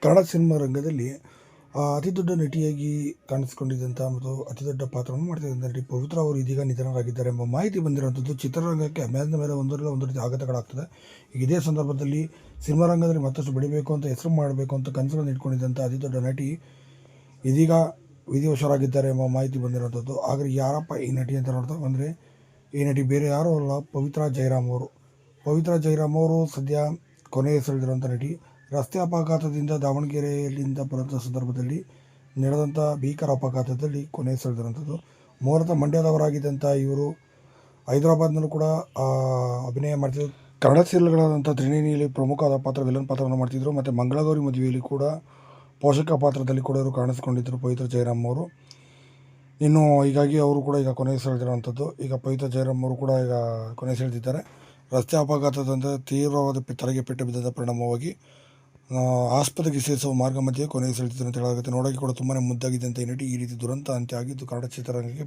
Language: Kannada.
ಕನ್ನಡ ಸಿನಿಮಾ ರಂಗದಲ್ಲಿ ಅತಿ ದೊಡ್ಡ ನಟಿಯಾಗಿ ಕಾಣಿಸಿಕೊಂಡಿದ್ದಂಥ ಮತ್ತು ಅತಿ ದೊಡ್ಡ ಪಾತ್ರವನ್ನು ಮಾಡ್ತಿದ್ದಂಥ ನಟಿ ಪವಿತ್ರ ಅವರು ಇದೀಗ ನಿಧನರಾಗಿದ್ದಾರೆ ಎಂಬ ಮಾಹಿತಿ ಬಂದಿರುವಂಥದ್ದು ಚಿತ್ರರಂಗಕ್ಕೆ ಮೇಲಿಂದ ಮೇಲೆ ಒಂದರಿಂದ ಒಂದು ರೀತಿ ಆಘಾತಗಳಾಗ್ತದೆ. ಈಗ ಇದೇ ಸಂದರ್ಭದಲ್ಲಿ ಸಿನಿಮಾ ರಂಗದಲ್ಲಿ ಮತ್ತಷ್ಟು ಬೆಳಿಬೇಕು ಅಂತ, ಹೆಸರು ಮಾಡಬೇಕು ಅಂತ ಕನಸುಗಳನ್ನು ಇಟ್ಕೊಂಡಿದ್ದಂಥ ಅತಿ ದೊಡ್ಡ ನಟಿ ಇದೀಗ ವಿಧಿವಶರಾಗಿದ್ದಾರೆ ಎಂಬ ಮಾಹಿತಿ ಬಂದಿರುವಂಥದ್ದು. ಆದರೆ ಯಾರಪ್ಪ ಈ ನಟಿ ಅಂತ ನೋಡ್ತಾ ಬಂದರೆ, ಈ ನಟಿ ಬೇರೆ ಯಾರೂ ಅಲ್ಲ, ಪವಿತ್ರ ಜಯರಾಮ್ ಅವರು. ಪವಿತ್ರ ಜಯರಾಮ್ ಅವರು ಸದ್ಯ ಕೊನೆಯುಸಿರೆಳೆದಿರುವಂಥ ನಟಿ. ರಸ್ತೆ ಅಪಘಾತದಿಂದ ದಾವಣಗೆರೆಯಲ್ಲಿಂದ ಬರುವಂಥ ಸಂದರ್ಭದಲ್ಲಿ ನಡೆದಂಥ ಭೀಕರ ಅಪಘಾತದಲ್ಲಿ ಕೊನೆಯುಸಿರೆಳೆದಿರುವಂಥದ್ದು. ಮೂಲತಃ ಮಂಡ್ಯದವರಾಗಿದ್ದಂಥ ಇವರು ಹೈದರಾಬಾದ್ನಲ್ಲೂ ಕೂಡ ಅಭಿನಯ ಮಾಡ್ತಿದ್ರು. ಕನ್ನಡ ಸೀರಿಯಲ್ಗಳಾದಂಥ ತ್ರಿನೇನಿಯಲ್ಲಿ ಪ್ರಮುಖವಾದ ಪಾತ್ರ, ವಿಲನ್ ಪಾತ್ರವನ್ನು ಮಾಡ್ತಿದ್ರು. ಮತ್ತು ಮಂಗಳಗೌರಿ ಮದುವೆಯಲ್ಲಿ ಕೂಡ ಪೋಷಕ ಪಾತ್ರದಲ್ಲಿ ಕೂಡ ಇವರು ಕಾಣಿಸಿಕೊಂಡಿದ್ದರು ಪವಿತ್ರ ಜಯರಾಮ್ ಅವರು. ಇನ್ನು ಹೀಗಾಗಿ ಅವರು ಕೂಡ ಈಗ ಕೊನೆಯುಸಿರೆಳೆದಿರುವಂಥದ್ದು. ಈಗ ಪವಿತ್ರ ಜಯರಾಮ್ ಅವರು ಕೂಡ ಈಗ ಕೊನೆಯುಸಿರೆಳೆದಿದ್ದಾರೆ. ರಸ್ತೆ ಅಪಘಾತದಿಂದ ತೀವ್ರವಾದ ತಲೆಗೆ ಪೆಟ್ಟು ಬಿದ್ದ ಪರಿಣಾಮವಾಗಿ ಆಸ್ಪತ್ರೆಗೆ ಸೇರಿಸುವ ಮಾರ್ಗ ಮಧ್ಯೆ ಕೊನೆಯುಸಿರೆಳೆದಿದ್ದಾರೆ ಅಂತ ಹೇಳಲಾಗುತ್ತೆ. ನೋಡೋಕ್ಕೆ ಕೂಡ ತುಂಬಾ ಮುದ್ದಾಗಿದ್ದಂಥ ಈ ನಟಿ ಈ ರೀತಿ ದುರಂತ ಅಂತ್ಯ ಆಗಿದ್ದು ಕನ್ನಡ ಚಿತ್ರರಂಗಕ್ಕೆ